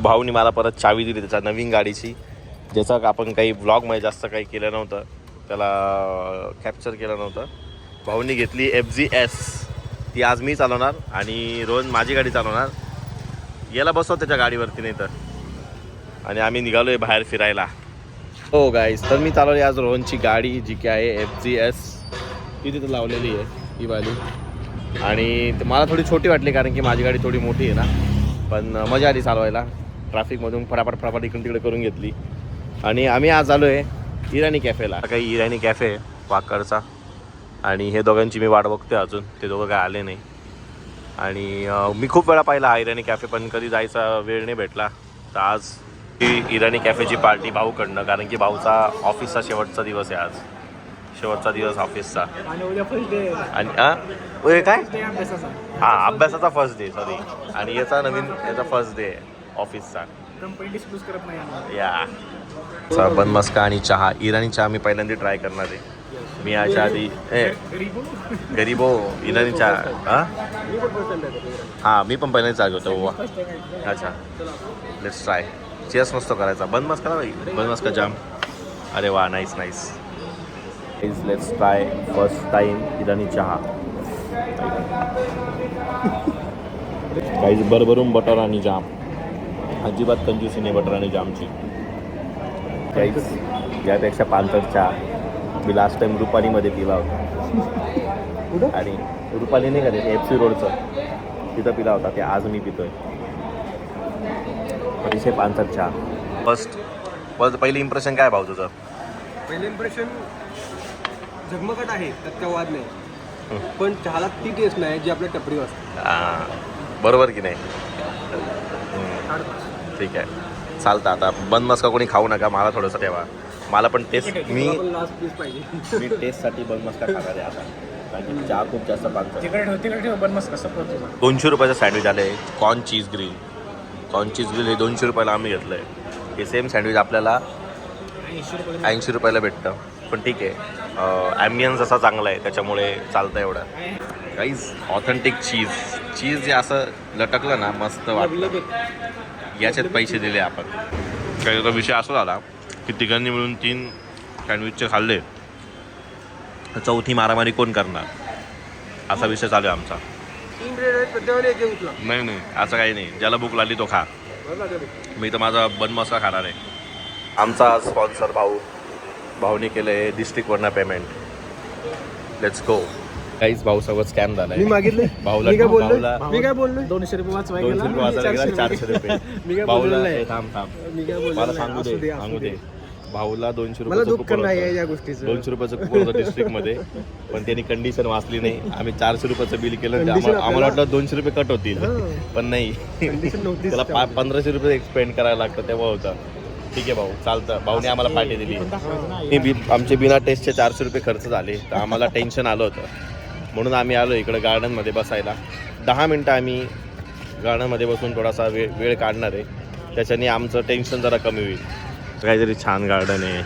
भाऊनी मला परत चावी दिली त्याच्या नवीन गाडीची, ज्याचा आपण काही व्लॉगमध्ये जास्त काही केलं नव्हतं, त्याला कॅप्चर केलं नव्हतं. भाऊनी घेतली FZS, ती आज मी चालवणार आणि रोहन माझी गाडी चालवणार. याला बसव त्याच्या गाडीवरती नाही तर. आणि आम्ही निघालो आहे बाहेर फिरायला. हो गाईस, तर मी चालवली आज रोहनची गाडी जी की आहे FZS. ती तिथं लावलेली आहे ही वाली. आणि मला थोडी छोटी वाटली कारण की माझी गाडी थोडी मोठी आहे ना, पण मजा आली चालवायला. ट्रॅफिकमधून फटाफट इकडून तिकडे करून घेतली. आणि आम्ही आज आलो आहे इराणी कॅफेला. काही इराणी कॅफे आहे वाकडचा, आणि हे दोघांची मी वाट बघतोय अजून, ते दोघं काय आले नाही. आणि मी खूप वेळा पाहिला हा इराणी कॅफे, पण कधी जायचा वेळ नाही भेटला. तर आज ही इराणी कॅफेची पार्टी भाऊकडनं, कारण की भाऊचा ऑफिसचा शेवटचा दिवस आहे आज, शेवटचा दिवस ऑफिसचा. आणि काय हां, अभ्यासाचा फर्स्ट डे, सॉरी. आणि याचा फर्स्ट डे आहे ऑफिसचा. या बन मस्का आणि चहा, इराणी चहा मी पहिल्यांदा ट्राय करणार आहे. मी याच्या आधी गरीबो इराणी चहा. हां, मी पण पहिल्यांदा चहा घेतो. वा, अच्छा, लेट्स ट्राय. चेस मस्त करायचा. बन मस्का भाई, बन मस्का जाम. अरे वा, nice. Let's try first time Irani चहा. काहीच भरभरून बटर आणि जाम, अजिबात कंजूसी नाही बटर आणि जामची. काहीच यापेक्षा पानसट चहा मी लास्ट टाइम रुपालीमध्ये पिला होता. आणि रुपाली नाही का ते FC रोडचं, तिथं पिला होता. ते आज मी पितोय. अतिशय पानसट चहा. फर्स्ट पहिलं इम्प्रेशन काय भाऊ तुझं? पहिलं इम्प्रेशन झगमगट आहे, त्यात काय वाद नाही, पण चहाला ती टेस्ट नाही जी आपल्या टपरीवर असते. बरोबर की नाही? ठीक आहे, चालतं. आता बन मस्का कोणी खाऊ नका, मला थोडंसं ठेवा. मला पण टेस्ट, मी टेस्टसाठी बन मस्का खाणार आहे आता, कारण चहा खूप जास्त पानसट. 200 रुपयाचं सँडविच आलं आहे. कॉर्न चीज ग्रिल हे 200 रुपयाला आम्ही घेतलं आहे. हे सेम सँडविच आपल्याला 80 रुपयाला भेटतं. पण ठीक आहे, ॲम्बियन्स असा चांगला आहे त्याच्यामुळे चालतं एवढं. काहीच ऑथेंटिक चीज जे असं लटकलं ना, मस्त वाटलं. याच्यात पैसे दिले आपण. काही तो विषय असा झाला की तिघांनी मिळून 3 सँडविचचे खाल्ले, चौथी मारामारी कोण करणार असा विषय चालू आहे आमचा. नाही, असं काही नाही. ज्याला भूक लागली तो खा. मी तर माझा बन मस्का खाणार आहे. आमचा स्पॉन्सर भाऊने केलं आहे डिस्ट्रिक्टवरनं पेमेंट. Let's go. काहीच भाऊ सगळं स्कॅम झाला. मी मागितले भाऊला मी काय बोललो 200 रुपये वाचवायला 400 रुपये. मी काय भाऊला बोललो थांब मला सांगू दे. भाऊला 200 मला रुपये दुःख नाही आहे या गोष्टीचं. 200 रुपयाचं कुपन होतं डिस्ट्रिक्टमध्ये, पण त्यांनी कंडिशन वाचली नाही. आम्ही 400 रुपयाचं बिल केलं. आम्हाला वाटलं 200 रुपये कट होतील, पण नाही. त्याला 1500 रुपये स्पेंड करायला लागतं तेव्हा होतं. ठीक आहे भाऊ, चालतं. भाऊने आम्हाला पार्टी दिली. आमचे बिना टेस्टचे 400 रुपये खर्च झाले, तर आम्हाला टेन्शन आलं होतं. म्हणून आम्ही आलो इकडं गार्डनमध्ये बसायला. 10 मिनटं आम्ही गार्डनमध्ये बसून थोडासा वेळ काढणार आहे. त्याच्याने आमचं टेन्शन जरा कमी होईल. काहीतरी छान गार्डन आहे.